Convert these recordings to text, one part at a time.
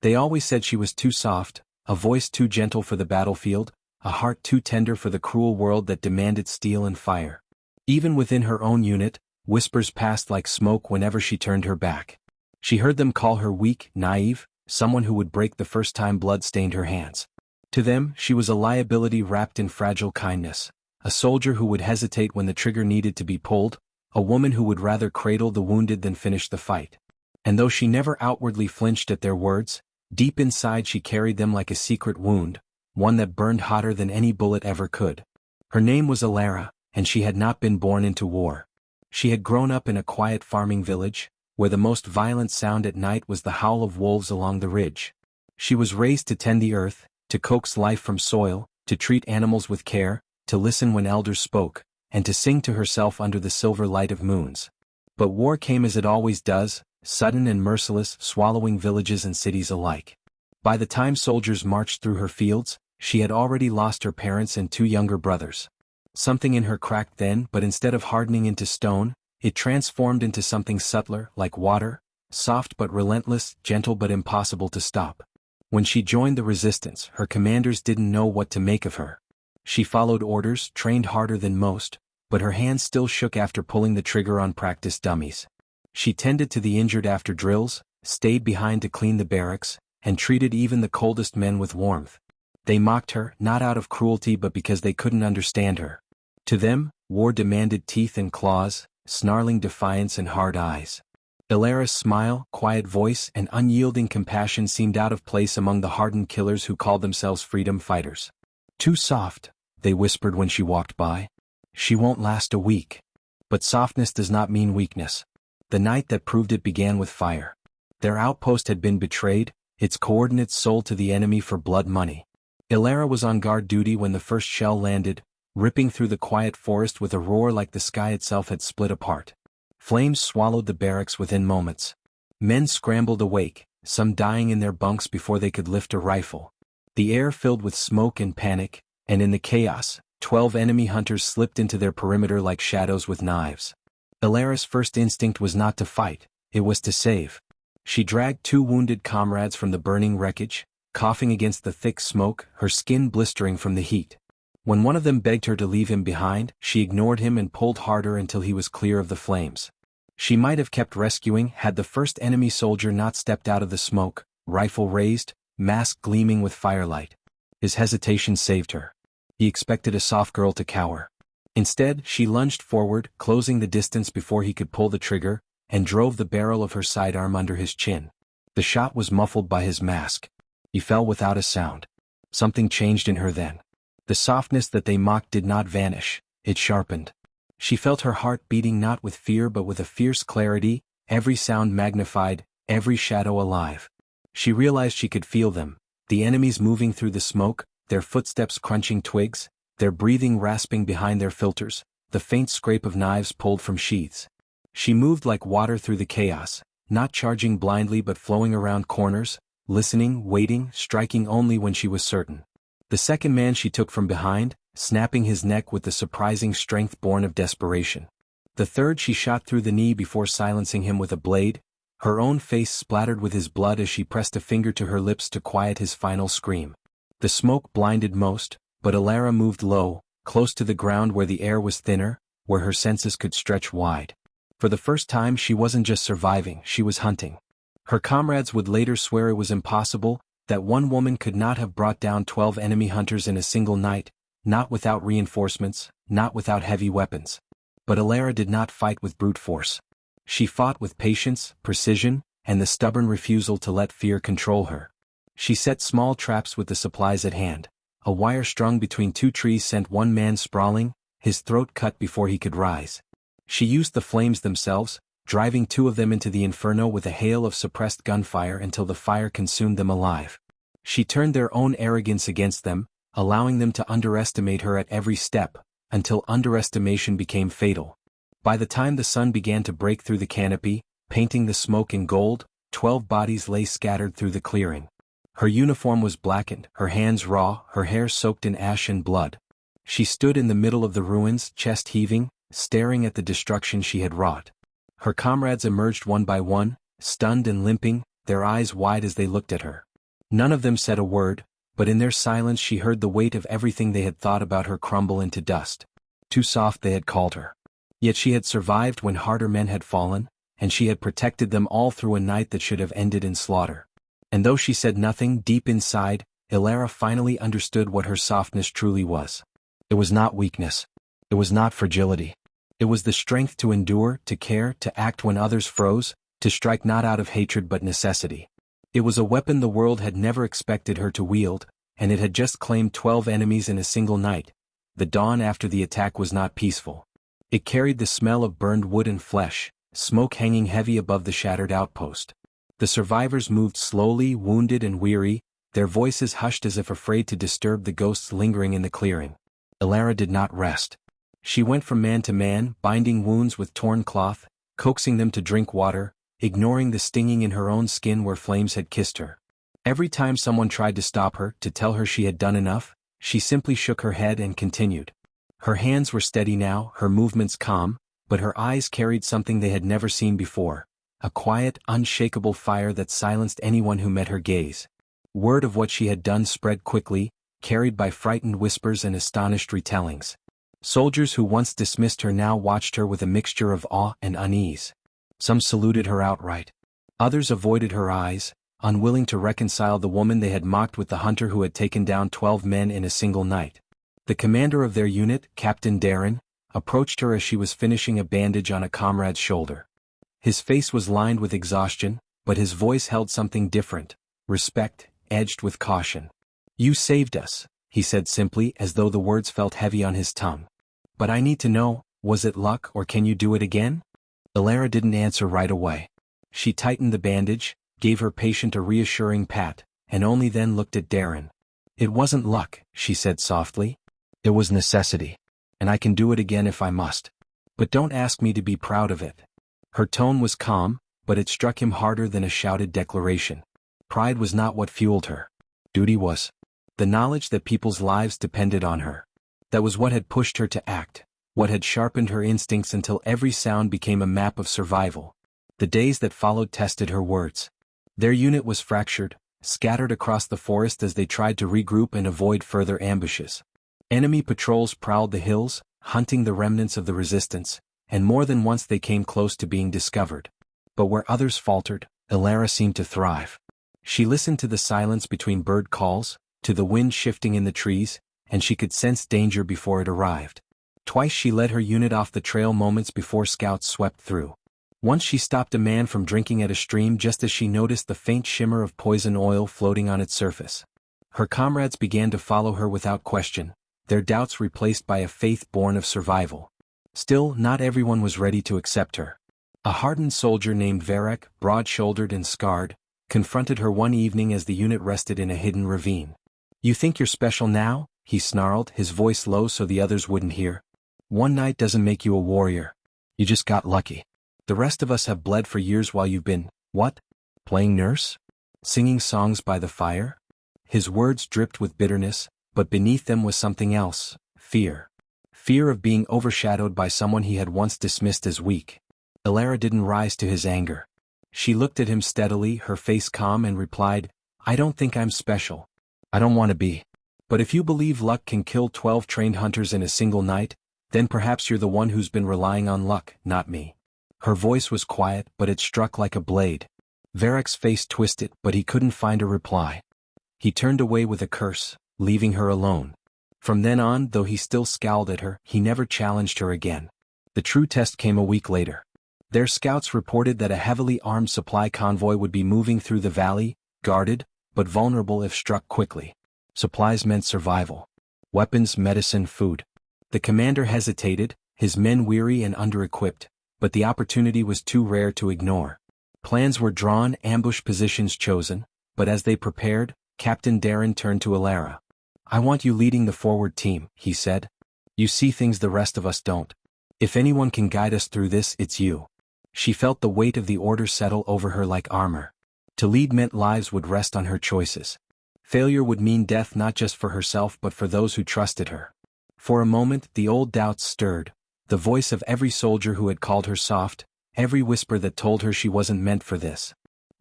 They always said she was too soft, a voice too gentle for the battlefield, a heart too tender for the cruel world that demanded steel and fire. Even within her own unit, whispers passed like smoke whenever she turned her back. She heard them call her weak, naive, someone who would break the first time blood stained her hands. To them, she was a liability wrapped in fragile kindness, a soldier who would hesitate when the trigger needed to be pulled, a woman who would rather cradle the wounded than finish the fight. And though she never outwardly flinched at their words, deep inside she carried them like a secret wound, one that burned hotter than any bullet ever could. Her name was Alara, and she had not been born into war. She had grown up in a quiet farming village, where the most violent sound at night was the howl of wolves along the ridge. She was raised to tend the earth, to coax life from soil, to treat animals with care, to listen when elders spoke, and to sing to herself under the silver light of moons. But war came as it always does, sudden and merciless, swallowing villages and cities alike. By the time soldiers marched through her fields, she had already lost her parents and 2 younger brothers. Something in her cracked then, but instead of hardening into stone, it transformed into something subtler, like water, soft but relentless, gentle but impossible to stop. When she joined the resistance, her commanders didn't know what to make of her. She followed orders, trained harder than most, but her hands still shook after pulling the trigger on practice dummies. She tended to the injured after drills, stayed behind to clean the barracks, and treated even the coldest men with warmth. They mocked her, not out of cruelty but because they couldn't understand her. To them, war demanded teeth and claws, snarling defiance and hard eyes. Alara's smile, quiet voice, and unyielding compassion seemed out of place among the hardened killers who called themselves freedom fighters. "Too soft," they whispered when she walked by. "She won't last a week." But softness does not mean weakness. The night that proved it began with fire. Their outpost had been betrayed, its coordinates sold to the enemy for blood money. Alara was on guard duty when the first shell landed, ripping through the quiet forest with a roar like the sky itself had split apart. Flames swallowed the barracks within moments. Men scrambled awake, some dying in their bunks before they could lift a rifle. The air filled with smoke and panic, and in the chaos, 12 enemy hunters slipped into their perimeter like shadows with knives. Alara's first instinct was not to fight, it was to save. She dragged 2 wounded comrades from the burning wreckage, coughing against the thick smoke, her skin blistering from the heat. When one of them begged her to leave him behind, she ignored him and pulled harder until he was clear of the flames. She might have kept rescuing had the first enemy soldier not stepped out of the smoke, rifle raised, mask gleaming with firelight. His hesitation saved her. He expected a soft girl to cower. Instead, she lunged forward, closing the distance before he could pull the trigger, and drove the barrel of her sidearm under his chin. The shot was muffled by his mask. He fell without a sound. Something changed in her then. The softness that they mocked did not vanish, it sharpened. She felt her heart beating not with fear but with a fierce clarity, every sound magnified, every shadow alive. She realized she could feel them, the enemies moving through the smoke, their footsteps crunching twigs, their breathing rasping behind their filters, the faint scrape of knives pulled from sheaths. She moved like water through the chaos, not charging blindly but flowing around corners, listening, waiting, striking only when she was certain. The second man she took from behind, snapping his neck with the surprising strength born of desperation. The third she shot through the knee before silencing him with a blade, her own face splattered with his blood as she pressed a finger to her lips to quiet his final scream. The smoke blinded most, but Alara moved low, close to the ground where the air was thinner, where her senses could stretch wide. For the first time she wasn't just surviving, she was hunting. Her comrades would later swear it was impossible, that one woman could not have brought down 12 enemy hunters in a single night, not without reinforcements, not without heavy weapons. But Alara did not fight with brute force. She fought with patience, precision, and the stubborn refusal to let fear control her. She set small traps with the supplies at hand. A wire strung between 2 trees sent one man sprawling, his throat cut before he could rise. She used the flames themselves, driving 2 of them into the inferno with a hail of suppressed gunfire until the fire consumed them alive. She turned their own arrogance against them, allowing them to underestimate her at every step, until underestimation became fatal. By the time the sun began to break through the canopy, painting the smoke in gold, 12 bodies lay scattered through the clearing. Her uniform was blackened, her hands raw, her hair soaked in ash and blood. She stood in the middle of the ruins, chest heaving, staring at the destruction she had wrought. Her comrades emerged one by one, stunned and limping, their eyes wide as they looked at her. None of them said a word, but in their silence she heard the weight of everything they had thought about her crumble into dust. Too soft, they had called her. Yet she had survived when harder men had fallen, and she had protected them all through a night that should have ended in slaughter. And though she said nothing, deep inside, Ilara finally understood what her softness truly was. It was not weakness. It was not fragility. It was the strength to endure, to care, to act when others froze, to strike not out of hatred but necessity. It was a weapon the world had never expected her to wield, and it had just claimed 12 enemies in a single night. The dawn after the attack was not peaceful. It carried the smell of burned wood and flesh, smoke hanging heavy above the shattered outpost. The survivors moved slowly, wounded and weary, their voices hushed as if afraid to disturb the ghosts lingering in the clearing. Ilara did not rest. She went from man to man, binding wounds with torn cloth, coaxing them to drink water, ignoring the stinging in her own skin where flames had kissed her. Every time someone tried to stop her, to tell her she had done enough, she simply shook her head and continued. Her hands were steady now, her movements calm, but her eyes carried something they had never seen before, a quiet, unshakable fire that silenced anyone who met her gaze. Word of what she had done spread quickly, carried by frightened whispers and astonished retellings. Soldiers who once dismissed her now watched her with a mixture of awe and unease. Some saluted her outright. Others avoided her eyes, unwilling to reconcile the woman they had mocked with the hunter who had taken down 12 men in a single night. The commander of their unit, Captain Darren, approached her as she was finishing a bandage on a comrade's shoulder. His face was lined with exhaustion, but his voice held something different, respect, edged with caution. "You saved us," he said simply, as though the words felt heavy on his tongue. "But I need to know, was it luck or can you do it again?" Ilara didn't answer right away. She tightened the bandage, gave her patient a reassuring pat, and only then looked at Darren. "It wasn't luck," she said softly. "It was necessity. And I can do it again if I must. But don't ask me to be proud of it." Her tone was calm, but it struck him harder than a shouted declaration. Pride was not what fueled her. Duty was. The knowledge that people's lives depended on her. That was what had pushed her to act, what had sharpened her instincts until every sound became a map of survival. The days that followed tested her words. Their unit was fractured, scattered across the forest as they tried to regroup and avoid further ambushes. Enemy patrols prowled the hills, hunting the remnants of the resistance, and more than once they came close to being discovered. But where others faltered, Ilara seemed to thrive. She listened to the silence between bird calls, to the wind shifting in the trees, and she could sense danger before it arrived. Twice she led her unit off the trail moments before scouts swept through. Once she stopped a man from drinking at a stream just as she noticed the faint shimmer of poison oil floating on its surface. Her comrades began to follow her without question, their doubts replaced by a faith born of survival. Still, not everyone was ready to accept her. A hardened soldier named Varek, broad-shouldered and scarred, confronted her one evening as the unit rested in a hidden ravine. "You think you're special now?" he snarled, his voice low so the others wouldn't hear. "One night doesn't make you a warrior. You just got lucky. The rest of us have bled for years while you've been, what? Playing nurse? Singing songs by the fire?" His words dripped with bitterness, but beneath them was something else, fear. Fear of being overshadowed by someone he had once dismissed as weak. Ilara didn't rise to his anger. She looked at him steadily, her face calm, and replied, "I don't think I'm special. I don't want to be. But if you believe luck can kill 12 trained hunters in a single night, then perhaps you're the one who's been relying on luck, not me." Her voice was quiet, but it struck like a blade. Varek's face twisted, but he couldn't find a reply. He turned away with a curse, leaving her alone. From then on, though he still scowled at her, he never challenged her again. The true test came a week later. Their scouts reported that a heavily armed supply convoy would be moving through the valley, guarded, but vulnerable if struck quickly. Supplies meant survival. Weapons, medicine, food. The commander hesitated, his men weary and under-equipped, but the opportunity was too rare to ignore. Plans were drawn, ambush positions chosen, but as they prepared, Captain Darren turned to Ilara. "I want you leading the forward team," he said. "You see things the rest of us don't. If anyone can guide us through this, it's you." She felt the weight of the order settle over her like armor. To lead meant lives would rest on her choices. Failure would mean death not just for herself but for those who trusted her. For a moment, the old doubts stirred, the voice of every soldier who had called her soft, every whisper that told her she wasn't meant for this.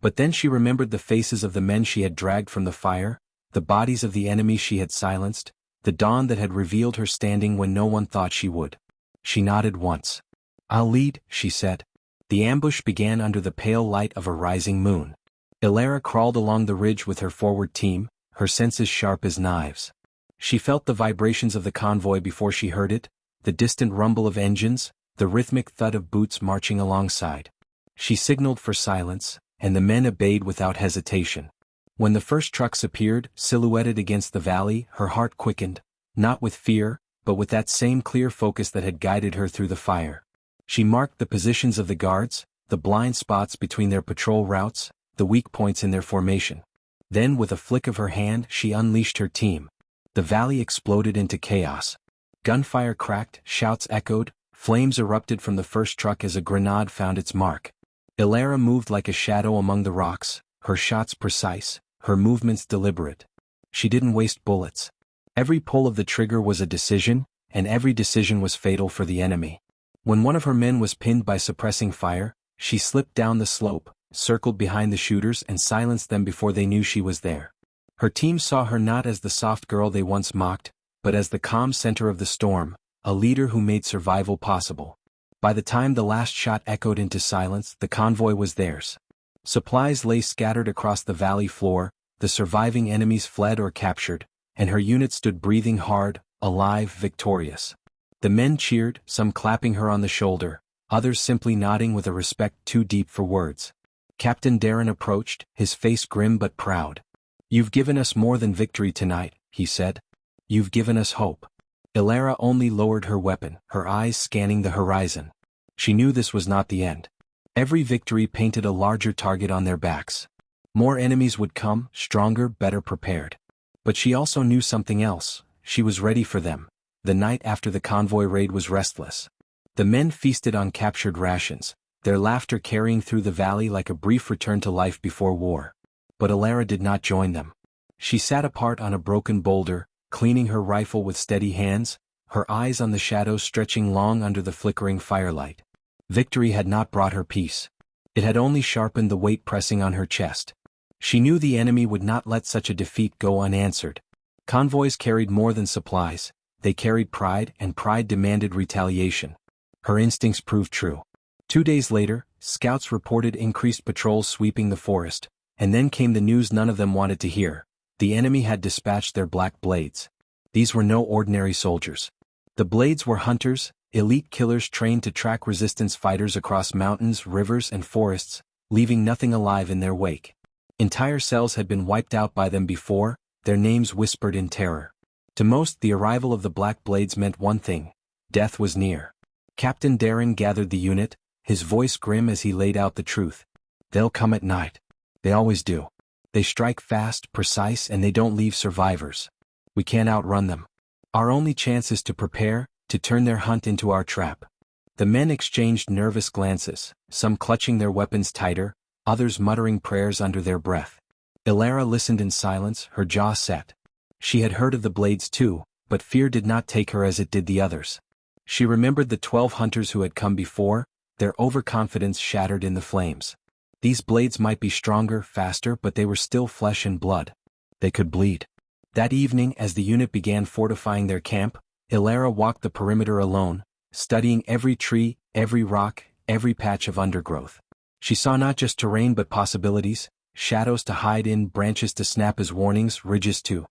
But then she remembered the faces of the men she had dragged from the fire, the bodies of the enemies she had silenced, the dawn that had revealed her standing when no one thought she would. She nodded once. "I'll lead," she said. The ambush began under the pale light of a rising moon. Ilara crawled along the ridge with her forward team, her senses sharp as knives. She felt the vibrations of the convoy before she heard it, the distant rumble of engines, the rhythmic thud of boots marching alongside. She signaled for silence, and the men obeyed without hesitation. When the first trucks appeared, silhouetted against the valley, her heart quickened, not with fear, but with that same clear focus that had guided her through the fire. She marked the positions of the guards, the blind spots between their patrol routes, the weak points in their formation. Then with a flick of her hand she unleashed her team. The valley exploded into chaos. Gunfire cracked, shouts echoed, flames erupted from the first truck as a grenade found its mark. Ilara moved like a shadow among the rocks, her shots precise, her movements deliberate. She didn't waste bullets. Every pull of the trigger was a decision, and every decision was fatal for the enemy. When one of her men was pinned by suppressing fire, she slipped down the slope, circled behind the shooters and silenced them before they knew she was there. Her team saw her not as the soft girl they once mocked, but as the calm center of the storm, a leader who made survival possible. By the time the last shot echoed into silence, the convoy was theirs. Supplies lay scattered across the valley floor, the surviving enemies fled or captured, and her unit stood breathing hard, alive, victorious. The men cheered, some clapping her on the shoulder, others simply nodding with a respect too deep for words. Captain Darren approached, his face grim but proud. "You've given us more than victory tonight," he said. "You've given us hope." Ilara only lowered her weapon, her eyes scanning the horizon. She knew this was not the end. Every victory painted a larger target on their backs. More enemies would come, stronger, better prepared. But she also knew something else. She was ready for them. The night after the convoy raid was restless. The men feasted on captured rations, their laughter carrying through the valley like a brief return to life before war. But Ilara did not join them. She sat apart on a broken boulder, cleaning her rifle with steady hands, her eyes on the shadows stretching long under the flickering firelight. Victory had not brought her peace. It had only sharpened the weight pressing on her chest. She knew the enemy would not let such a defeat go unanswered. Convoys carried more than supplies, they carried pride, and pride demanded retaliation. Her instincts proved true. 2 days later, scouts reported increased patrols sweeping the forest, and then came the news none of them wanted to hear. The enemy had dispatched their black blades. These were no ordinary soldiers. The blades were hunters, elite killers trained to track resistance fighters across mountains, rivers, and forests, leaving nothing alive in their wake. Entire cells had been wiped out by them before, their names whispered in terror. To most, the arrival of the black blades meant one thing: death was near. Captain Darren gathered the unit, his voice grim as he laid out the truth. "They'll come at night. They always do. They strike fast, precise, and they don't leave survivors. We can't outrun them. Our only chance is to prepare, to turn their hunt into our trap." The men exchanged nervous glances, some clutching their weapons tighter, others muttering prayers under their breath. Ilara listened in silence, her jaw set. She had heard of the blades too, but fear did not take her as it did the others. She remembered the 12 hunters who had come before, their overconfidence shattered in the flames. These blades might be stronger, faster, but they were still flesh and blood. They could bleed. That evening, as the unit began fortifying their camp, Ilara walked the perimeter alone, studying every tree, every rock, every patch of undergrowth. She saw not just terrain but possibilities, shadows to hide in, branches to snap as warnings, ridges to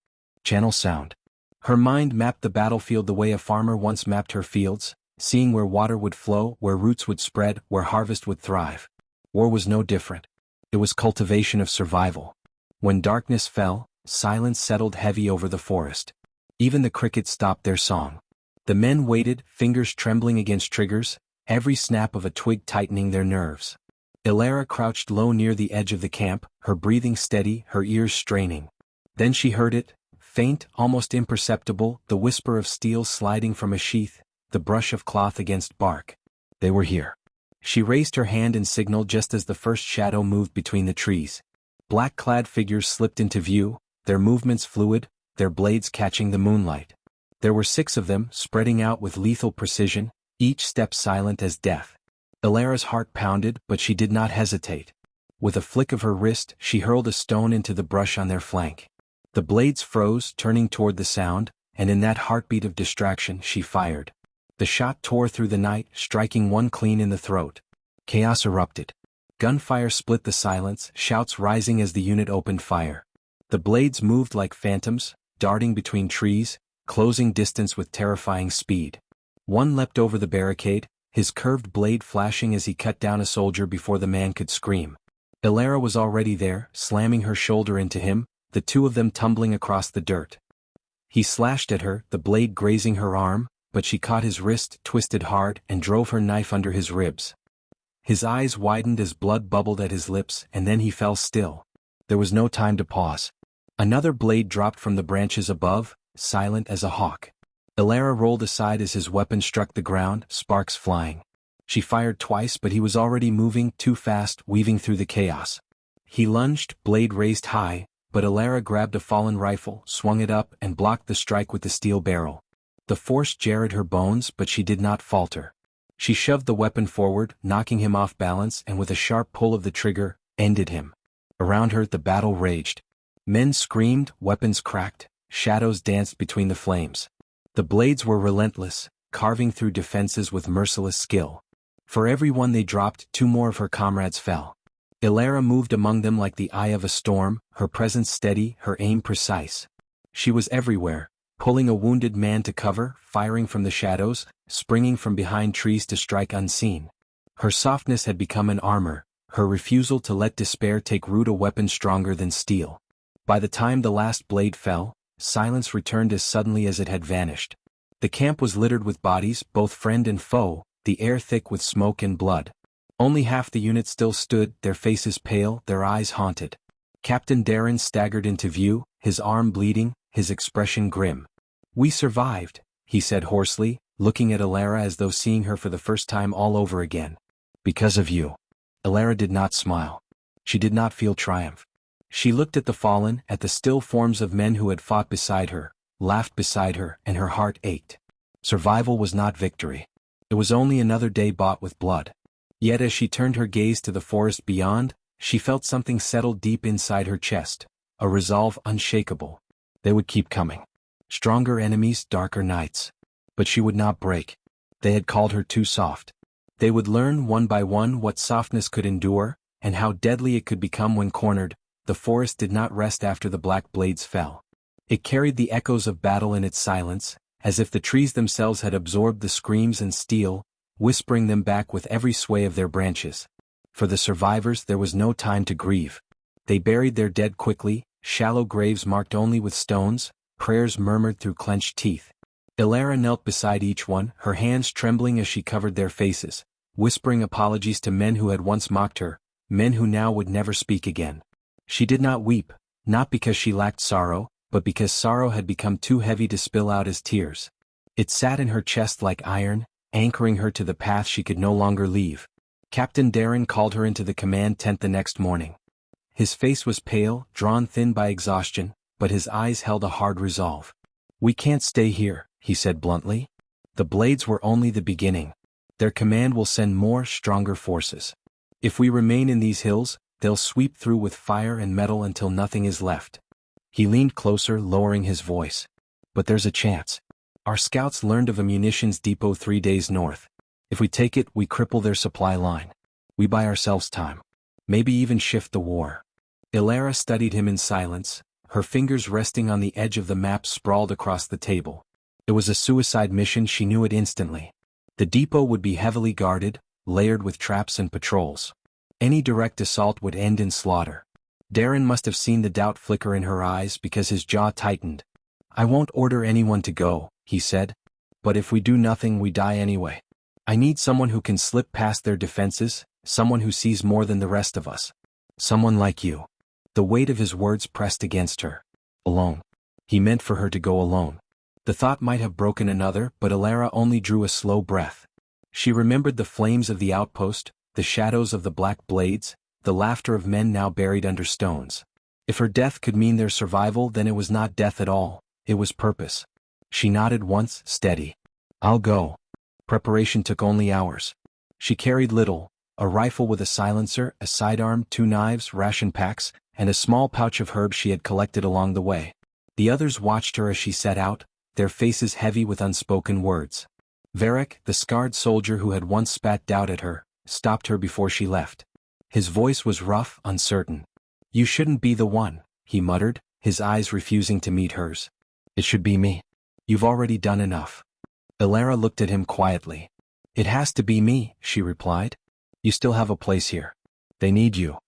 channel sound. Her mind mapped the battlefield the way a farmer once mapped her fields, seeing where water would flow, where roots would spread, where harvest would thrive. War was no different. It was cultivation of survival. When darkness fell, silence settled heavy over the forest. Even the crickets stopped their song. The men waited, fingers trembling against triggers, every snap of a twig tightening their nerves. Ilara crouched low near the edge of the camp, her breathing steady, her ears straining. Then she heard it, faint, almost imperceptible, the whisper of steel sliding from a sheath, the brush of cloth against bark. They were here. She raised her hand and signaled just as the first shadow moved between the trees. Black-clad figures slipped into view, their movements fluid, their blades catching the moonlight. There were 6 of them, spreading out with lethal precision, each step silent as death. Ilara's heart pounded, but she did not hesitate. With a flick of her wrist, she hurled a stone into the brush on their flank. The blades froze, turning toward the sound, and in that heartbeat of distraction she fired. The shot tore through the night, striking one clean in the throat. Chaos erupted. Gunfire split the silence, shouts rising as the unit opened fire. The blades moved like phantoms, darting between trees, closing distance with terrifying speed. One leapt over the barricade, his curved blade flashing as he cut down a soldier before the man could scream. Ilara was already there, slamming her shoulder into him, the two of them tumbling across the dirt. He slashed at her, the blade grazing her arm, but she caught his wrist, twisted hard, and drove her knife under his ribs. His eyes widened as blood bubbled at his lips, and then he fell still. There was no time to pause. Another blade dropped from the branches above, silent as a hawk. Ilara rolled aside as his weapon struck the ground, sparks flying. She fired twice, but he was already moving too fast, weaving through the chaos. He lunged, blade raised high, but Ilara grabbed a fallen rifle, swung it up, and blocked the strike with the steel barrel. The force jarred her bones, but she did not falter. She shoved the weapon forward, knocking him off balance, and with a sharp pull of the trigger, ended him. Around her, the battle raged. Men screamed, weapons cracked, shadows danced between the flames. The blades were relentless, carving through defenses with merciless skill. For every one they dropped, two more of her comrades fell. Ilara moved among them like the eye of a storm, her presence steady, her aim precise. She was everywhere, pulling a wounded man to cover, firing from the shadows, springing from behind trees to strike unseen. Her softness had become an armor, her refusal to let despair take root a weapon stronger than steel. By the time the last blade fell, silence returned as suddenly as it had vanished. The camp was littered with bodies, both friend and foe, the air thick with smoke and blood. Only half the unit still stood, their faces pale, their eyes haunted. Captain Darren staggered into view, his arm bleeding, his expression grim. "We survived," he said hoarsely, looking at Ilara as though seeing her for the first time all over again. "Because of you." Ilara did not smile. She did not feel triumph. She looked at the fallen, at the still forms of men who had fought beside her, laughed beside her, and her heart ached. Survival was not victory. It was only another day bought with blood. Yet as she turned her gaze to the forest beyond, she felt something settle deep inside her chest, a resolve unshakable. They would keep coming. Stronger enemies, darker nights. But she would not break. They had called her too soft. They would learn one by one what softness could endure, and how deadly it could become when cornered. The forest did not rest after the black blades fell. It carried the echoes of battle in its silence, as if the trees themselves had absorbed the screams and steel, whispering them back with every sway of their branches. For the survivors there was no time to grieve. They buried their dead quickly, shallow graves marked only with stones, prayers murmured through clenched teeth. Ilara knelt beside each one, her hands trembling as she covered their faces, whispering apologies to men who had once mocked her, men who now would never speak again. She did not weep, not because she lacked sorrow, but because sorrow had become too heavy to spill out as tears. It sat in her chest like iron, anchoring her to the path she could no longer leave. Captain Darren called her into the command tent the next morning. His face was pale, drawn thin by exhaustion, but his eyes held a hard resolve. "We can't stay here," he said bluntly. "The blades were only the beginning. Their command will send more, stronger forces. If we remain in these hills, they'll sweep through with fire and metal until nothing is left." He leaned closer, lowering his voice. "But there's a chance. Our scouts learned of a munitions depot 3 days north. If we take it, we cripple their supply line. We buy ourselves time. Maybe even shift the war." Ilara studied him in silence, her fingers resting on the edge of the map sprawled across the table. It was a suicide mission, she knew it instantly. The depot would be heavily guarded, layered with traps and patrols. Any direct assault would end in slaughter. Darren must have seen the doubt flicker in her eyes because his jaw tightened. "I won't order anyone to go," he said. "But if we do nothing, we die anyway. I need someone who can slip past their defenses, someone who sees more than the rest of us. Someone like you." The weight of his words pressed against her. Alone. He meant for her to go alone. The thought might have broken another, but Ilara only drew a slow breath. She remembered the flames of the outpost, the shadows of the black blades, the laughter of men now buried under stones. If her death could mean their survival, then it was not death at all, it was purpose. She nodded once, steady. "I'll go." Preparation took only hours. She carried little, a rifle with a silencer, a sidearm, 2 knives, ration packs, and a small pouch of herbs she had collected along the way. The others watched her as she set out, their faces heavy with unspoken words. Varric, the scarred soldier who had once spat doubt at her, stopped her before she left. His voice was rough, uncertain. "You shouldn't be the one," he muttered, his eyes refusing to meet hers. "It should be me. You've already done enough." Ilara looked at him quietly. "It has to be me," she replied. "You still have a place here. They need you."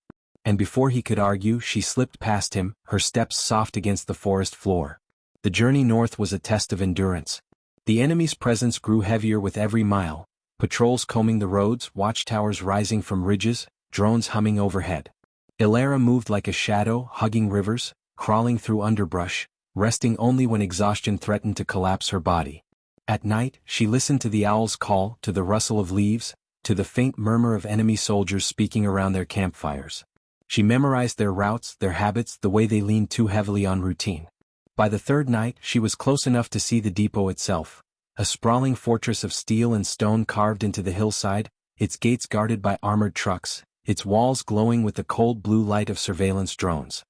And before he could argue, she slipped past him, her steps soft against the forest floor. The journey north was a test of endurance. The enemy's presence grew heavier with every mile, patrols combing the roads, watchtowers rising from ridges, drones humming overhead. Ilara moved like a shadow, hugging rivers, crawling through underbrush, resting only when exhaustion threatened to collapse her body. At night, she listened to the owl's call, to the rustle of leaves, to the faint murmur of enemy soldiers speaking around their campfires. She memorized their routes, their habits, the way they leaned too heavily on routine. By the third night, she was close enough to see the depot itself, a sprawling fortress of steel and stone carved into the hillside, its gates guarded by armored trucks, its walls glowing with the cold blue light of surveillance drones.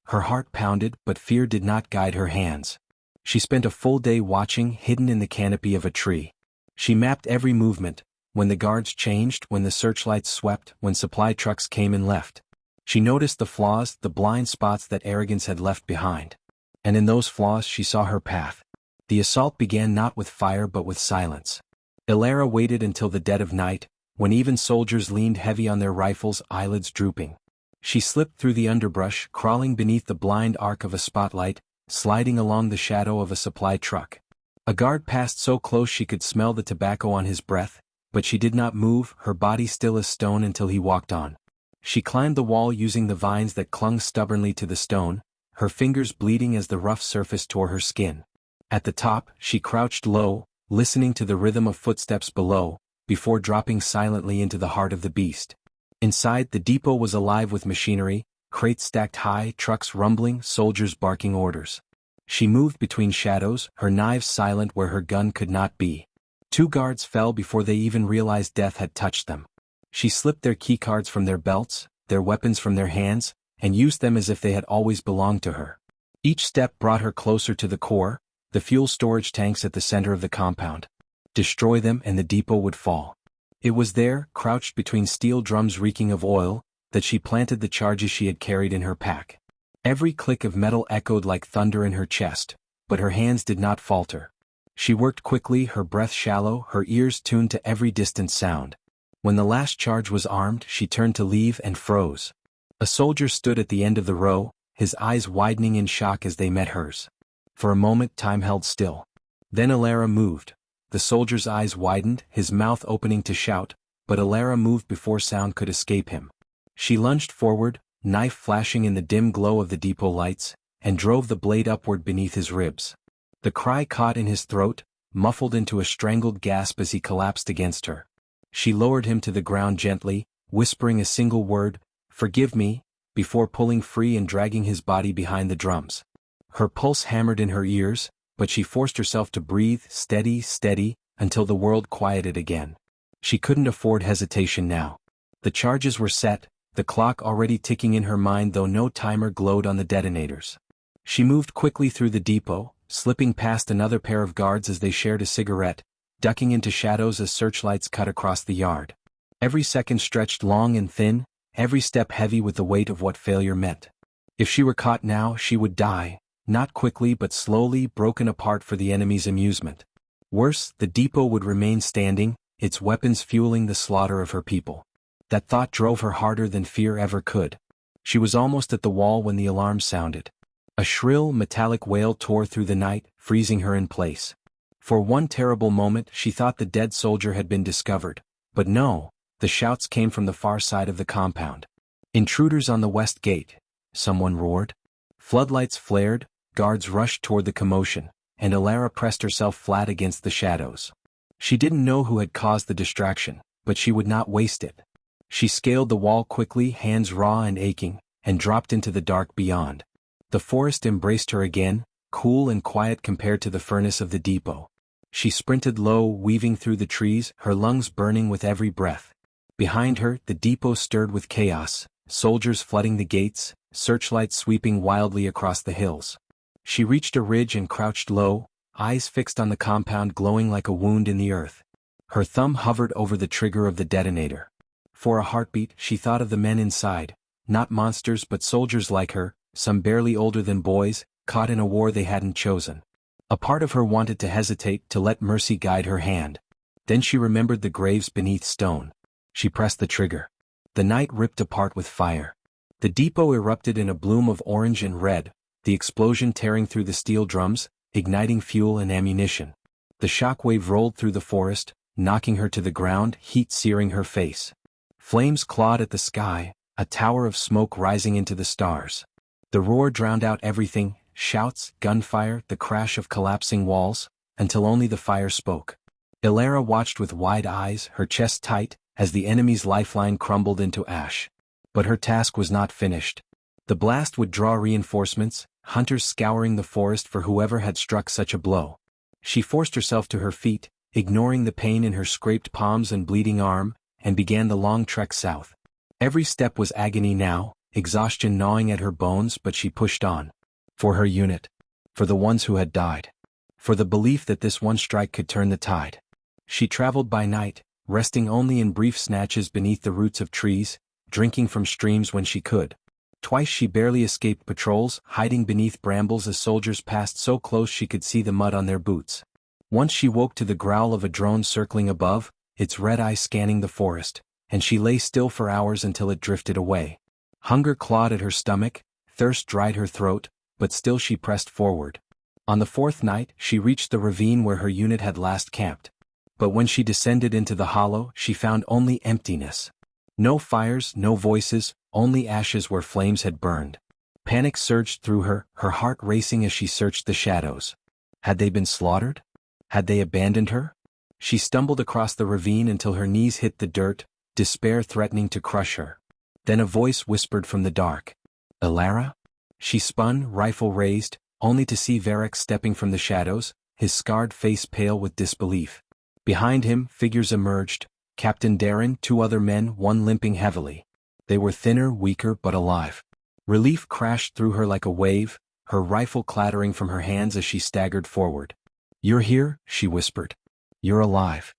Her heart pounded, but fear did not guide her hands. She spent a full day watching, hidden in the canopy of a tree. She mapped every movement, when the guards changed, when the searchlights swept, when supply trucks came and left. She noticed the flaws, the blind spots that arrogance had left behind. And in those flaws she saw her path. The assault began not with fire but with silence. Ilara waited until the dead of night, when even soldiers leaned heavy on their rifles, eyelids drooping. She slipped through the underbrush, crawling beneath the blind arc of a spotlight, sliding along the shadow of a supply truck. A guard passed so close she could smell the tobacco on his breath, but she did not move, her body still as stone until he walked on. She climbed the wall using the vines that clung stubbornly to the stone, her fingers bleeding as the rough surface tore her skin. At the top, she crouched low, listening to the rhythm of footsteps below, before dropping silently into the heart of the beast. Inside, the depot was alive with machinery, crates stacked high, trucks rumbling, soldiers barking orders. She moved between shadows, her knives silent where her gun could not be. 2 guards fell before they even realized death had touched them. She slipped their keycards from their belts, their weapons from their hands, and used them as if they had always belonged to her. Each step brought her closer to the core, the fuel storage tanks at the center of the compound. Destroy them and the depot would fall. It was there, crouched between steel drums reeking of oil, that she planted the charges she had carried in her pack. Every click of metal echoed like thunder in her chest, but her hands did not falter. She worked quickly, her breath shallow, her ears tuned to every distant sound. When the last charge was armed, she turned to leave and froze. A soldier stood at the end of the row, his eyes widening in shock as they met hers. For a moment time held still. Then Ilara moved. The soldier's eyes widened, his mouth opening to shout, but Ilara moved before sound could escape him. She lunged forward, knife flashing in the dim glow of the depot lights, and drove the blade upward beneath his ribs. The cry caught in his throat, muffled into a strangled gasp as he collapsed against her. She lowered him to the ground gently, whispering a single word, "Forgive me," before pulling free and dragging his body behind the drums. Her pulse hammered in her ears, but she forced herself to breathe, steady, steady, until the world quieted again. She couldn't afford hesitation now. The charges were set, the clock already ticking in her mind though no timer glowed on the detonators. She moved quickly through the depot, slipping past another pair of guards as they shared a cigarette, ducking into shadows as searchlights cut across the yard. Every second stretched long and thin, every step heavy with the weight of what failure meant. If she were caught now, she would die, not quickly but slowly, broken apart for the enemy's amusement. Worse, the depot would remain standing, its weapons fueling the slaughter of her people. That thought drove her harder than fear ever could. She was almost at the wall when the alarm sounded. A shrill, metallic wail tore through the night, freezing her in place. For one terrible moment she thought the dead soldier had been discovered, but no, the shouts came from the far side of the compound. "Intruders on the west gate," someone roared. Floodlights flared, guards rushed toward the commotion, and Ilara pressed herself flat against the shadows. She didn't know who had caused the distraction, but she would not waste it. She scaled the wall quickly, hands raw and aching, and dropped into the dark beyond. The forest embraced her again, cool and quiet compared to the furnace of the depot. She sprinted low, weaving through the trees, her lungs burning with every breath. Behind her, the depot stirred with chaos, soldiers flooding the gates, searchlights sweeping wildly across the hills. She reached a ridge and crouched low, eyes fixed on the compound glowing like a wound in the earth. Her thumb hovered over the trigger of the detonator. For a heartbeat, she thought of the men inside, not monsters but soldiers like her, some barely older than boys, caught in a war they hadn't chosen. A part of her wanted to hesitate, to let mercy guide her hand. Then she remembered the graves beneath stone. She pressed the trigger. The night ripped apart with fire. The depot erupted in a bloom of orange and red, the explosion tearing through the steel drums, igniting fuel and ammunition. The shockwave rolled through the forest, knocking her to the ground, heat searing her face. Flames clawed at the sky, a tower of smoke rising into the stars. The roar drowned out everything, shouts, gunfire, the crash of collapsing walls, until only the fire spoke. Ilara watched with wide eyes, her chest tight, as the enemy's lifeline crumbled into ash. But her task was not finished. The blast would draw reinforcements, hunters scouring the forest for whoever had struck such a blow. She forced herself to her feet, ignoring the pain in her scraped palms and bleeding arm, and began the long trek south. Every step was agony now, exhaustion gnawing at her bones, but she pushed on. For her unit. For the ones who had died. For the belief that this one strike could turn the tide. She traveled by night, resting only in brief snatches beneath the roots of trees, drinking from streams when she could. Twice she barely escaped patrols, hiding beneath brambles as soldiers passed so close she could see the mud on their boots. Once she woke to the growl of a drone circling above, its red eye scanning the forest, and she lay still for hours until it drifted away. Hunger clawed at her stomach, thirst dried her throat, but still she pressed forward. On the fourth night, she reached the ravine where her unit had last camped. But when she descended into the hollow, she found only emptiness. No fires, no voices, only ashes where flames had burned. Panic surged through her, her heart racing as she searched the shadows. Had they been slaughtered? Had they abandoned her? She stumbled across the ravine until her knees hit the dirt, despair threatening to crush her. Then a voice whispered from the dark. Ilara? She spun, rifle raised, only to see Varric stepping from the shadows, his scarred face pale with disbelief. Behind him, figures emerged, Captain Darren, two other men, one limping heavily. They were thinner, weaker, but alive. Relief crashed through her like a wave, her rifle clattering from her hands as she staggered forward. You're here, she whispered. You're alive.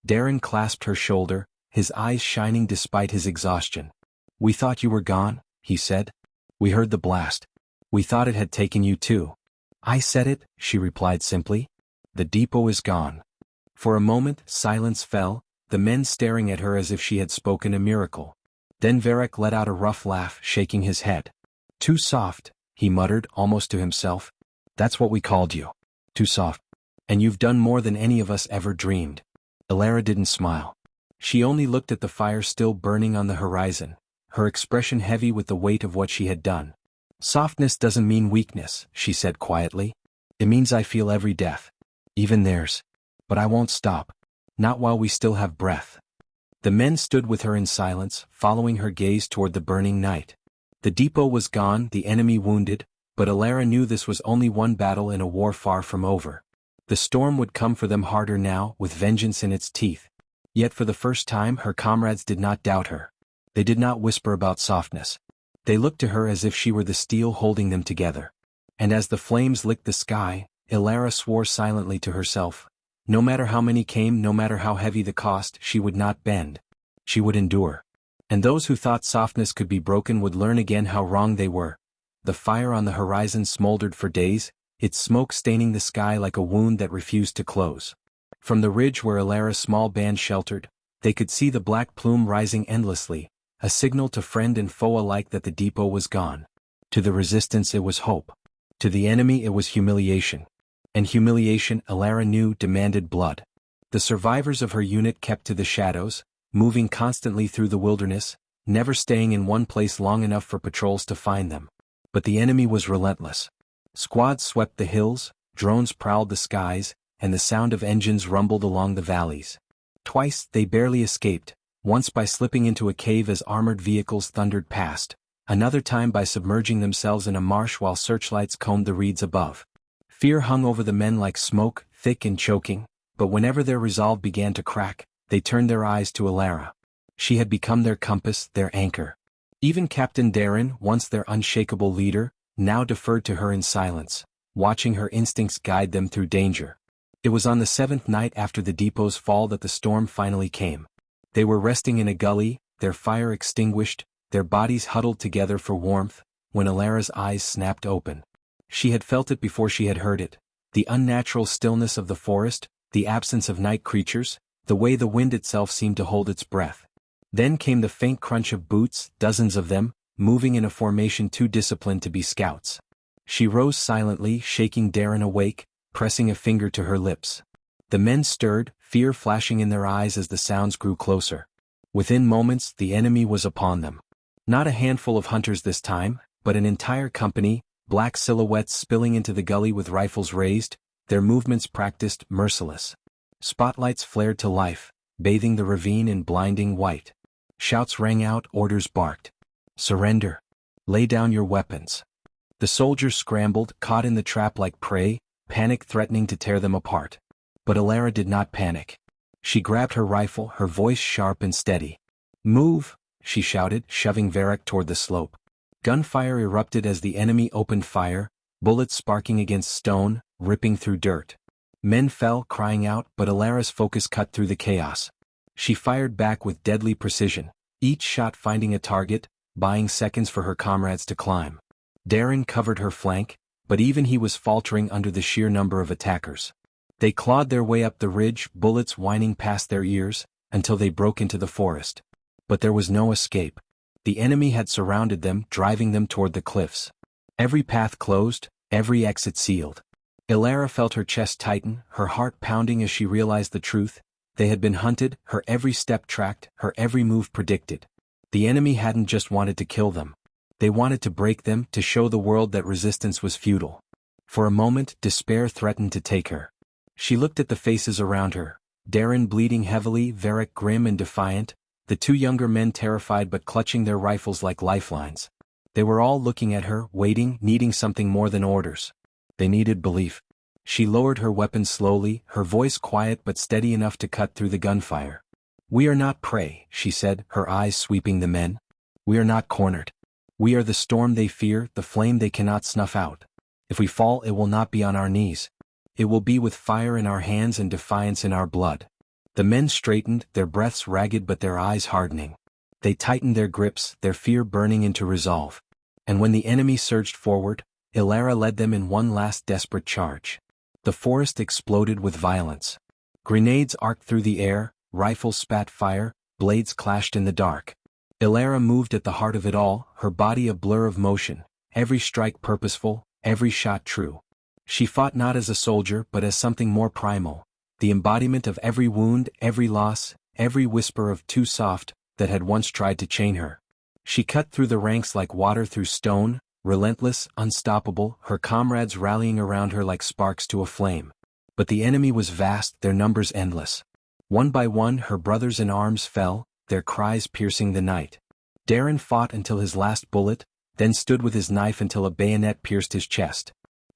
Darren clasped her shoulder, his eyes shining despite his exhaustion. We thought you were gone, he said. We heard the blast. We thought it had taken you too. I said it, she replied simply. The depot is gone. For a moment, silence fell, the men staring at her as if she had spoken a miracle. Then Varric let out a rough laugh, shaking his head. Too soft, he muttered, almost to himself. That's what we called you. Too soft. And you've done more than any of us ever dreamed. Ilara didn't smile. She only looked at the fire still burning on the horizon, her expression heavy with the weight of what she had done. Softness doesn't mean weakness, she said quietly. It means I feel every death. Even theirs. But I won't stop. Not while we still have breath. The men stood with her in silence, following her gaze toward the burning night. The depot was gone, the enemy wounded, but Ilara knew this was only one battle in a war far from over. The storm would come for them harder now, with vengeance in its teeth. Yet for the first time her comrades did not doubt her. They did not whisper about softness. They looked to her as if she were the steel holding them together. And as the flames licked the sky, Ilara swore silently to herself. No matter how many came, no matter how heavy the cost, she would not bend. She would endure. And those who thought softness could be broken would learn again how wrong they were. The fire on the horizon smoldered for days, its smoke staining the sky like a wound that refused to close. From the ridge where Ilara's small band sheltered, they could see the black plume rising endlessly, a signal to friend and foe alike that the depot was gone. To the resistance it was hope. To the enemy it was humiliation. And humiliation, Ilara knew, demanded blood. The survivors of her unit kept to the shadows, moving constantly through the wilderness, never staying in one place long enough for patrols to find them. But the enemy was relentless. Squads swept the hills, drones prowled the skies, and the sound of engines rumbled along the valleys. Twice they barely escaped, once by slipping into a cave as armored vehicles thundered past, another time by submerging themselves in a marsh while searchlights combed the reeds above. Fear hung over the men like smoke, thick and choking, but whenever their resolve began to crack, they turned their eyes to Ilara. She had become their compass, their anchor. Even Captain Darren, once their unshakable leader, now deferred to her in silence, watching her instincts guide them through danger. It was on the 7th night after the depot's fall that the storm finally came. They were resting in a gully, their fire extinguished, their bodies huddled together for warmth, when Alara's eyes snapped open. She had felt it before she had heard it. The unnatural stillness of the forest, the absence of night creatures, the way the wind itself seemed to hold its breath. Then came the faint crunch of boots, dozens of them, moving in a formation too disciplined to be scouts. She rose silently, shaking Darren awake, pressing a finger to her lips. The men stirred, fear flashing in their eyes as the sounds grew closer. Within moments, the enemy was upon them. Not a handful of hunters this time, but an entire company, black silhouettes spilling into the gully with rifles raised, their movements practiced, merciless. Spotlights flared to life, bathing the ravine in blinding white. Shouts rang out, orders barked. Surrender. Lay down your weapons. The soldiers scrambled, caught in the trap like prey, panic threatening to tear them apart. But Alara did not panic. She grabbed her rifle, her voice sharp and steady. Move, she shouted, shoving Varric toward the slope. Gunfire erupted as the enemy opened fire, bullets sparking against stone, ripping through dirt. Men fell, crying out, but Alara's focus cut through the chaos. She fired back with deadly precision, each shot finding a target, buying seconds for her comrades to climb. Darren covered her flank, but even he was faltering under the sheer number of attackers. They clawed their way up the ridge, bullets whining past their ears, until they broke into the forest. But there was no escape. The enemy had surrounded them, driving them toward the cliffs. Every path closed, every exit sealed. Alara felt her chest tighten, her heart pounding as she realized the truth. They had been hunted, her every step tracked, her every move predicted. The enemy hadn't just wanted to kill them. They wanted to break them, to show the world that resistance was futile. For a moment, despair threatened to take her. She looked at the faces around her, Darren bleeding heavily, Varric grim and defiant, the two younger men terrified but clutching their rifles like lifelines. They were all looking at her, waiting, needing something more than orders. They needed belief. She lowered her weapon slowly, her voice quiet but steady enough to cut through the gunfire. We are not prey, she said, her eyes sweeping the men. We are not cornered. We are the storm they fear, the flame they cannot snuff out. If we fall, it will not be on our knees. It will be with fire in our hands and defiance in our blood. The men straightened, their breaths ragged but their eyes hardening. They tightened their grips, their fear burning into resolve. And when the enemy surged forward, Alara led them in one last desperate charge. The forest exploded with violence. Grenades arced through the air, rifles spat fire, blades clashed in the dark. Alara moved at the heart of it all, her body a blur of motion, every strike purposeful, every shot true. She fought not as a soldier but as something more primal, the embodiment of every wound, every loss, every whisper of too soft, that had once tried to chain her. She cut through the ranks like water through stone, relentless, unstoppable, her comrades rallying around her like sparks to a flame. But the enemy was vast, their numbers endless. One by one her brothers in arms fell, their cries piercing the night. Darren fought until his last bullet, then stood with his knife until a bayonet pierced his chest.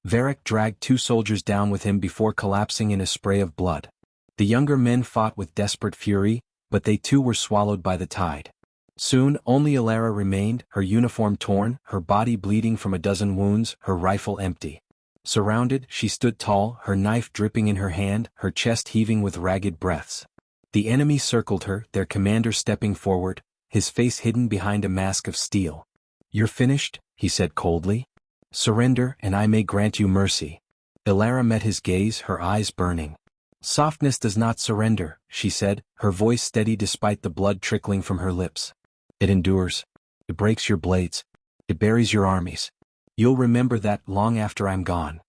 Varric dragged two soldiers down with him before collapsing in a spray of blood. The younger men fought with desperate fury, but they too were swallowed by the tide. Soon, only Alara remained, her uniform torn, her body bleeding from a dozen wounds, her rifle empty. Surrounded, she stood tall, her knife dripping in her hand, her chest heaving with ragged breaths. The enemy circled her, their commander stepping forward, his face hidden behind a mask of steel. You're finished, he said coldly. Surrender, and I may grant you mercy. Alara met his gaze, her eyes burning. Softness does not surrender, she said, her voice steady despite the blood trickling from her lips. It endures. It breaks your blades. It buries your armies. You'll remember that long after I'm gone.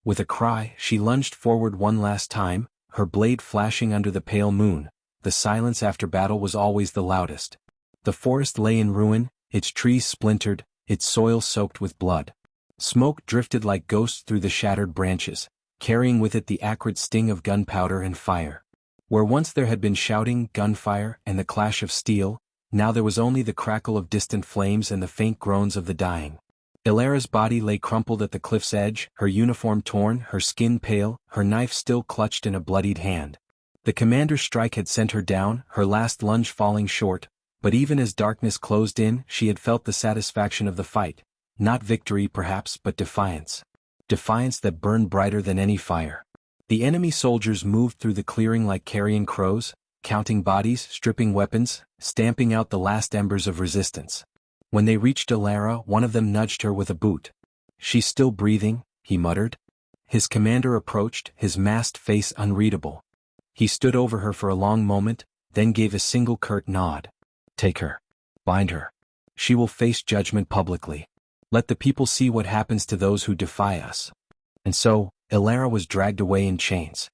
With a cry, she lunged forward one last time, her blade flashing under the pale moon. The silence after battle was always the loudest. The forest lay in ruin, its trees splintered, its soil soaked with blood. Smoke drifted like ghosts through the shattered branches, carrying with it the acrid sting of gunpowder and fire. Where once there had been shouting, gunfire, and the clash of steel, now there was only the crackle of distant flames and the faint groans of the dying. Alara's body lay crumpled at the cliff's edge, her uniform torn, her skin pale, her knife still clutched in a bloodied hand. The commander's strike had sent her down, her last lunge falling short, But even as darkness closed in, she had felt the satisfaction of the fight. Not victory perhaps, but defiance. Defiance that burned brighter than any fire. The enemy soldiers moved through the clearing like carrion crows, counting bodies, stripping weapons, stamping out the last embers of resistance. When they reached Alara, one of them nudged her with a boot. "She's still breathing," he muttered. His commander approached, his masked face unreadable. He stood over her for a long moment, then gave a single curt nod. "Take her. Bind her. She will face judgment publicly. Let the people see what happens to those who defy us." And so, Alara was dragged away in chains.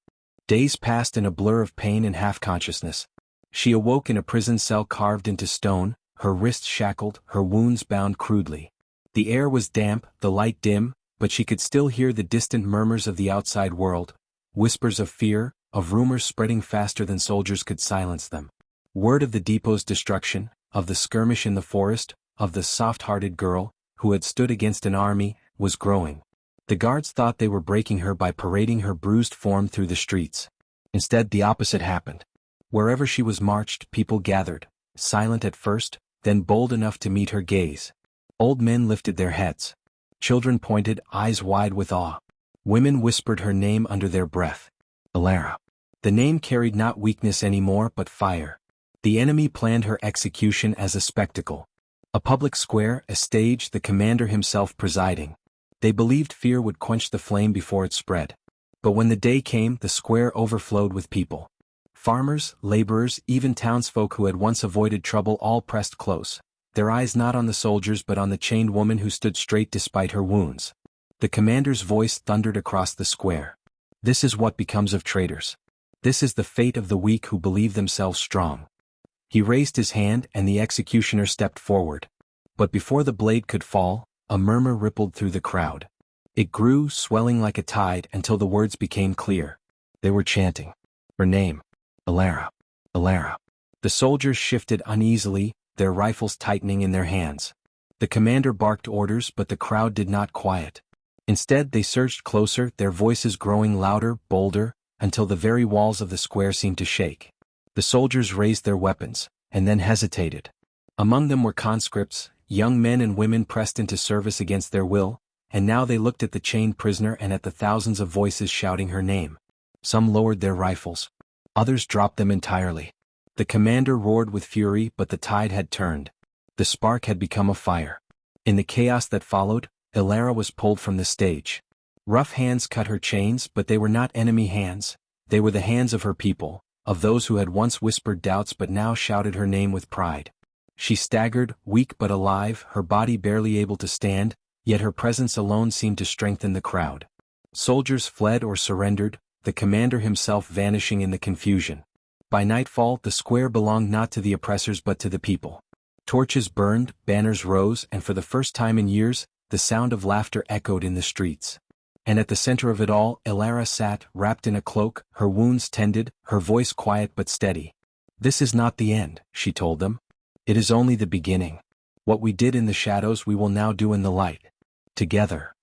Days passed in a blur of pain and half-consciousness. She awoke in a prison cell carved into stone, her wrists shackled, her wounds bound crudely. The air was damp, the light dim, but she could still hear the distant murmurs of the outside world, whispers of fear, of rumors spreading faster than soldiers could silence them. Word of the depot's destruction, of the skirmish in the forest, of the soft-hearted girl, who had stood against an army, was growing. The guards thought they were breaking her by parading her bruised form through the streets. Instead, the opposite happened. Wherever she was marched, people gathered, silent at first, then bold enough to meet her gaze. Old men lifted their heads. Children pointed, eyes wide with awe. Women whispered her name under their breath. Alara. The name carried not weakness anymore but fire. The enemy planned her execution as a spectacle. A public square, a stage, the commander himself presiding. They believed fear would quench the flame before it spread. But when the day came, the square overflowed with people. Farmers, laborers, even townsfolk who had once avoided trouble all pressed close, their eyes not on the soldiers but on the chained woman who stood straight despite her wounds. The commander's voice thundered across the square. "This is what becomes of traitors. This is the fate of the weak who believe themselves strong." He raised his hand and the executioner stepped forward. But before the blade could fall, a murmur rippled through the crowd. It grew, swelling like a tide, until the words became clear. They were chanting. Her name. Alara. Alara. The soldiers shifted uneasily, their rifles tightening in their hands. The commander barked orders, but the crowd did not quiet. Instead, they surged closer, their voices growing louder, bolder, until the very walls of the square seemed to shake. The soldiers raised their weapons, and then hesitated. Among them were conscripts, young men and women pressed into service against their will, and now they looked at the chained prisoner and at the thousands of voices shouting her name. Some lowered their rifles. Others dropped them entirely. The commander roared with fury, but the tide had turned. The spark had become a fire. In the chaos that followed, Alara was pulled from the stage. Rough hands cut her chains, but they were not enemy hands. They were the hands of her people, of those who had once whispered doubts but now shouted her name with pride. She staggered, weak but alive, her body barely able to stand, yet her presence alone seemed to strengthen the crowd. Soldiers fled or surrendered, the commander himself vanishing in the confusion. By nightfall, the square belonged not to the oppressors but to the people. Torches burned, banners rose, and for the first time in years, the sound of laughter echoed in the streets. And at the center of it all, Alara sat, wrapped in a cloak, her wounds tended, her voice quiet but steady. "This is not the end," she told them. "It is only the beginning. What we did in the shadows we will now do in the light. Together."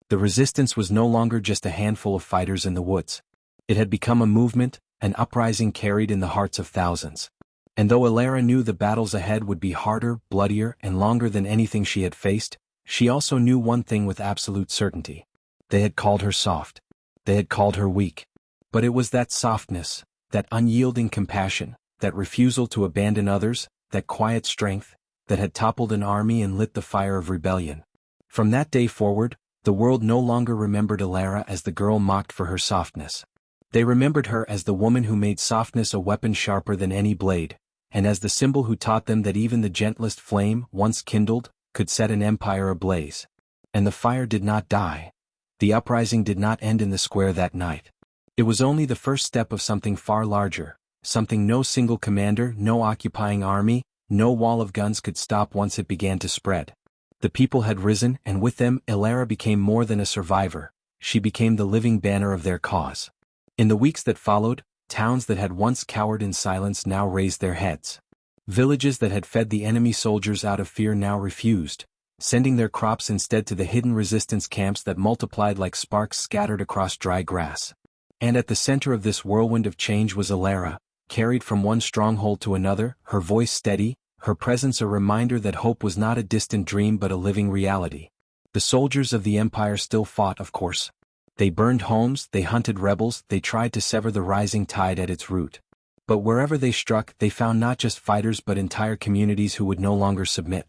The resistance was no longer just a handful of fighters in the woods. It had become a movement, an uprising carried in the hearts of thousands. And though Alara knew the battles ahead would be harder, bloodier, and longer than anything she had faced, she also knew one thing with absolute certainty. They had called her soft. They had called her weak. But it was that softness, that unyielding compassion, that refusal to abandon others, that quiet strength, that had toppled an army and lit the fire of rebellion. From that day forward, the world no longer remembered Alara as the girl mocked for her softness. They remembered her as the woman who made softness a weapon sharper than any blade, and as the symbol who taught them that even the gentlest flame, once kindled, could set an empire ablaze. And the fire did not die. The uprising did not end in the square that night. It was only the first step of something far larger, something no single commander, no occupying army, no wall of guns could stop once it began to spread. The people had risen, and with them, Alara became more than a survivor. She became the living banner of their cause. In the weeks that followed, towns that had once cowered in silence now raised their heads. Villages that had fed the enemy soldiers out of fear now refused, sending their crops instead to the hidden resistance camps that multiplied like sparks scattered across dry grass. And at the center of this whirlwind of change was Alara, carried from one stronghold to another, her voice steady, her presence a reminder that hope was not a distant dream but a living reality. The soldiers of the Empire still fought, of course. They burned homes, they hunted rebels, they tried to sever the rising tide at its root. But wherever they struck, they found not just fighters but entire communities who would no longer submit.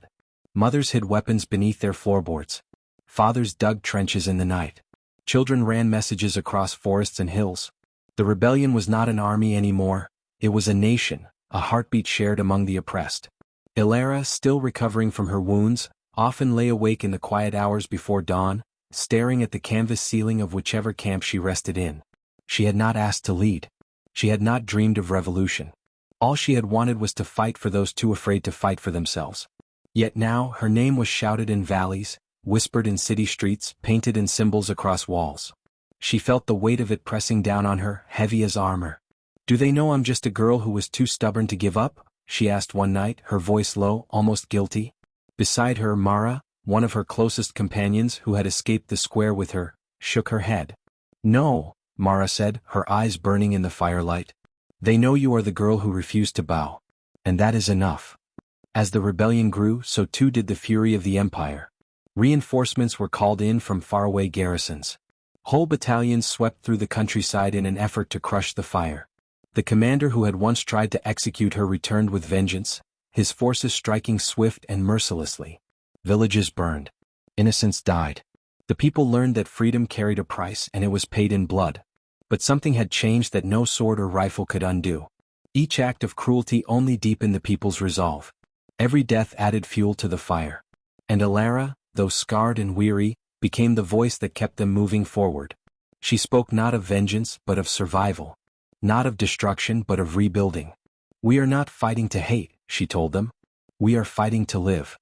Mothers hid weapons beneath their floorboards. Fathers dug trenches in the night. Children ran messages across forests and hills. The rebellion was not an army anymore, it was a nation, a heartbeat shared among the oppressed. Ilara, still recovering from her wounds, often lay awake in the quiet hours before dawn, staring at the canvas ceiling of whichever camp she rested in. She had not asked to lead. She had not dreamed of revolution. All she had wanted was to fight for those too afraid to fight for themselves. Yet now, her name was shouted in valleys, whispered in city streets, painted in symbols across walls. She felt the weight of it pressing down on her, heavy as armor. "Do they know I'm just a girl who was too stubborn to give up?" she asked one night, her voice low, almost guilty. Beside her, Mara, one of her closest companions who had escaped the square with her, shook her head. "No," Mara said, her eyes burning in the firelight. "They know you are the girl who refused to bow. And that is enough." As the rebellion grew, so too did the fury of the Empire. Reinforcements were called in from faraway garrisons. Whole battalions swept through the countryside in an effort to crush the fire. The commander who had once tried to execute her returned with vengeance, his forces striking swift and mercilessly. Villages burned. Innocents died. The people learned that freedom carried a price and it was paid in blood. But something had changed that no sword or rifle could undo. Each act of cruelty only deepened the people's resolve. Every death added fuel to the fire. And Ilara, though scarred and weary, became the voice that kept them moving forward. She spoke not of vengeance but of survival. Not of destruction but of rebuilding. "We are not fighting to hate," she told them. "We are fighting to live."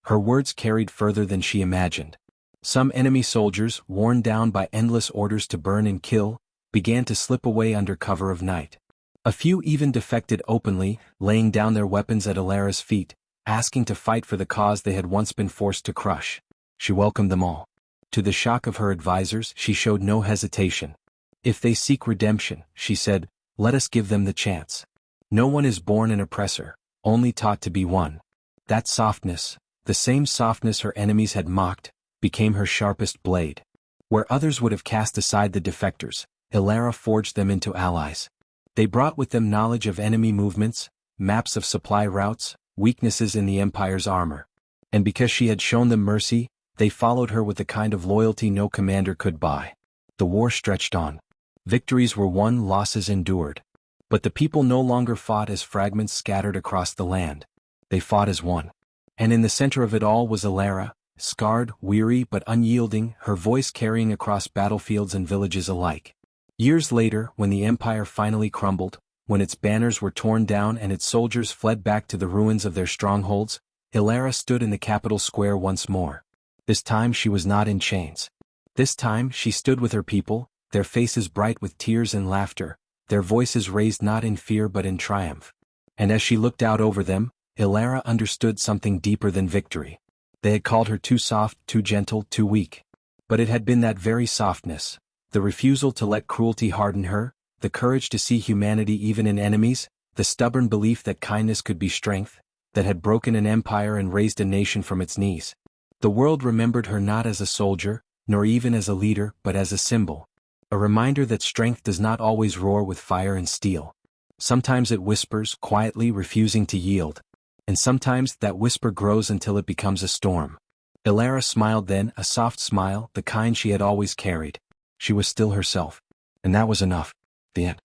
Her words carried further than she imagined. Some enemy soldiers, worn down by endless orders to burn and kill, began to slip away under cover of night. A few even defected openly, laying down their weapons at Ilara's feet, asking to fight for the cause they had once been forced to crush. She welcomed them all. To the shock of her advisors, she showed no hesitation. "If they seek redemption," she said, "let us give them the chance. No one is born an oppressor, only taught to be one." That softness, the same softness her enemies had mocked, became her sharpest blade. Where others would have cast aside the defectors, Ilara forged them into allies. They brought with them knowledge of enemy movements, maps of supply routes, weaknesses in the Empire's armor. And because she had shown them mercy, they followed her with the kind of loyalty no commander could buy. The war stretched on. Victories were won, losses endured. But the people no longer fought as fragments scattered across the land. They fought as one. And in the center of it all was Ilara, scarred, weary but unyielding, her voice carrying across battlefields and villages alike. Years later, when the Empire finally crumbled, when its banners were torn down and its soldiers fled back to the ruins of their strongholds, Ilara stood in the capital square once more. This time she was not in chains. This time she stood with her people, their faces bright with tears and laughter, their voices raised not in fear but in triumph. And as she looked out over them, Ilara understood something deeper than victory. They had called her too soft, too gentle, too weak. But it had been that very softness, the refusal to let cruelty harden her, the courage to see humanity even in enemies, the stubborn belief that kindness could be strength, that had broken an empire and raised a nation from its knees. The world remembered her not as a soldier, nor even as a leader, but as a symbol. A reminder that strength does not always roar with fire and steel. Sometimes it whispers, quietly refusing to yield. And sometimes that whisper grows until it becomes a storm. Ilara smiled then, a soft smile, the kind she had always carried. She was still herself. And that was enough. The end.